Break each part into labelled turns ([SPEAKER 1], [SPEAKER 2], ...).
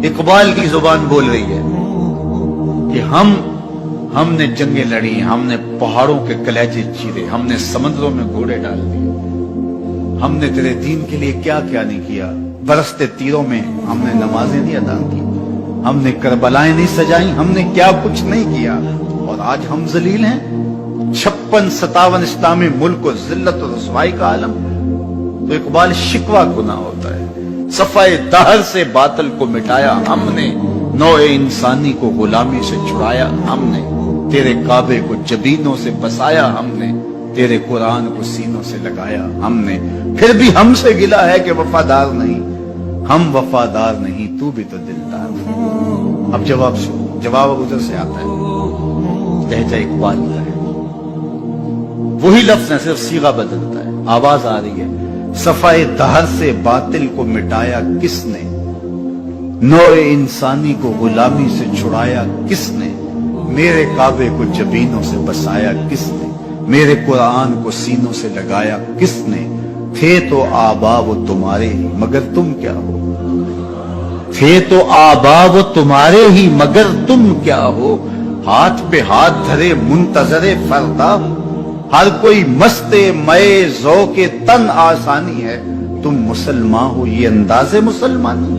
[SPEAKER 1] इकबाल की जुबान बोल रही है कि हमने जंगें लड़ी, हमने पहाड़ों के कलेजे चीरे, हमने समंदरों में घोड़े डाल दिए, हमने तेरे दीन के लिए क्या क्या नहीं किया। बरसते तीरों में हमने नमाजें नहीं अदा की, हमने करबलाएं नहीं सजाई, हमने क्या कुछ नहीं किया और आज हम जलील हैं। 56-57 इस्लामी मुल्क को जिल्लत और रुसवाई का आलम। तो इकबाल शिकवा गुनाह होता है। सफाए दहर से बातिल को मिटाया हमने, नौए इंसानी को गुलामी से छुड़ाया हमने, तेरे काबे को जबीनों से बसाया हमने, तेरे कुरान को सीनों से लगाया हमने। फिर भी हमसे गिला है कि वफादार नहीं, हम वफादार नहीं, तू भी तो दिलदार नहीं। अब जवाब उधर से आता है, लहजा इकबाल का है। वही लफ्ज है, सिर्फ सीगा बदलता है, आवाज आ रही है। सफाए दहर से बातिल को मिटाया किसने, नौए इंसानी को गुलामी से छुड़ाया किसने, मेरे काबे को जबीनों से बसाया किसने, मेरे कुरान को सीनों से लगाया किसने। थे तो आबा वो तुम्हारे ही मगर तुम क्या हो, थे तो आबा वो तुम्हारे ही मगर तुम क्या हो। हाथ पे हाथ धरे मुंतजरे फरदा, हर कोई मस्ते मए ज़ौक़े तन आसानी है, तुम मुसलमान हो ये अंदाज़े मुसलमानी।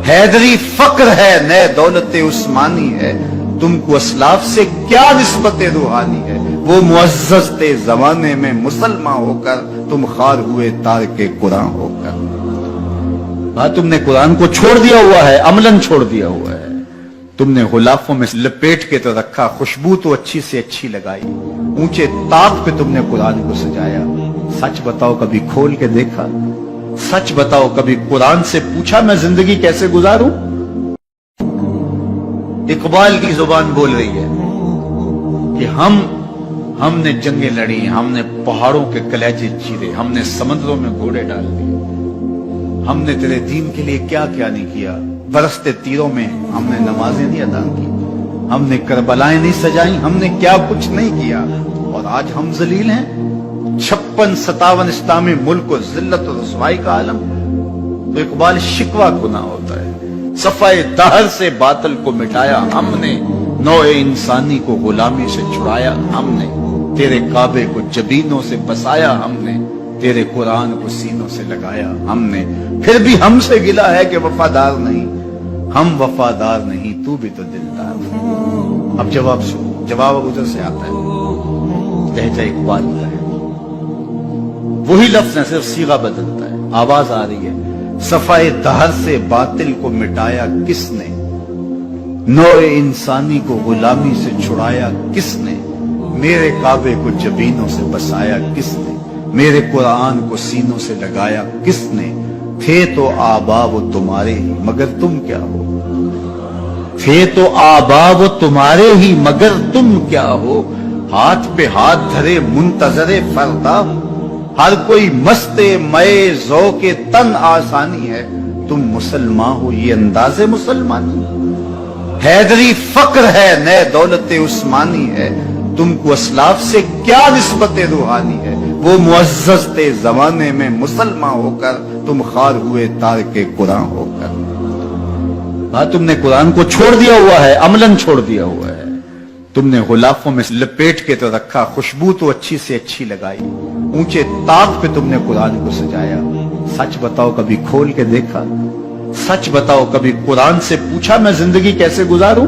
[SPEAKER 1] हैदरी फक्र है नए दौलत उस्मानी है, तुमको असलाफ से क्या निस्बत रूहानी है। वो मुअज़्ज़ज़ थे ज़माने में मुसलमान होकर, तुम खार हुए तारके कुरान होकर। हाँ, तुमने कुरान को छोड़ दिया हुआ है, अमलन छोड़ दिया हुआ है। तुमने गुलाफों में लपेट के तो रखा, खुशबू तो अच्छी से अच्छी लगाई, ऊंचे ताक पे तुमने कुरान को सजाया। सच बताओ कभी खोल के देखा, सच बताओ कभी कुरान से पूछा मैं जिंदगी कैसे गुजारूं। इकबाल की जुबान बोल रही है कि हमने जंगें लड़ी, हमने पहाड़ों के कलेजे चीरे, हमने समंदरों में घोड़े डाल दिए, हमने तेरे दीन के लिए क्या क्या नहीं किया। बरसते तीरों में हमने नमाजें नहीं अदा की, हमने करबलाएं नहीं सजाई, हमने क्या कुछ नहीं किया और आज हम जलील हैं। 56-57 इस्लामी मुल्क को जिल्लत और रुसवाई का आलम। तो इकबाल शिकवा गुनाह होता है। सफाए दहर से बातिल को मिटाया हमने, नौए इंसानी को गुलामी से छुड़ाया हमने, तेरे काबे को जबीनों से बसाया हमने, तेरे कुरान को सीनों से लगाया हमने। फिर भी हमसे गिला है कि वफादार नहीं, हम वफादार नहीं, तू भी तो दिलदार नहीं। अब जवाब उधर से आता है, लहजा इकबाल का है। वही लफ्ज है, सिर्फ सीगा बदलता है, आवाज आ रही है। सफाए दहर से बातिल को मिटाया किसने, नौए इंसानी को गुलामी से छुड़ाया किसने, मेरे काबे को जबीनों से बसाया किसने, मेरे कुरान को सीनों से लगाया किसने। थे तो आबा वो तुम्हारे ही मगर तुम क्या हो, थे तो आबा वो तुम्हारे ही मगर तुम क्या हो। हाथ पे हाथ धरे मुंतजरे फरदा, हर कोई मस्ते मए ज़ौक़े तन आसानी है, तुम मुसलमान हो ये अंदाज़े मुसलमानी। हैदरी फक्र है नए दौलत उस्मानी है, तुमको असलाफ से क्या निस्बत रूहानी है। वो मुअज़्ज़ज़ थे ज़माने में मुसलमान होकर, तुम खार हुए तारके कुरान होकर। हाँ, तुमने कुरान को छोड़ दिया हुआ है, अमलन छोड़ दिया हुआ है। तुमने गुलाफों में लपेट के तो रखा, खुशबू तो अच्छी से अच्छी लगाई, ऊंचे ताक पे तुमने कुरान को सजाया। सच बताओ कभी खोल के देखा, सच बताओ कभी कुरान से पूछा मैं जिंदगी कैसे गुजारूं।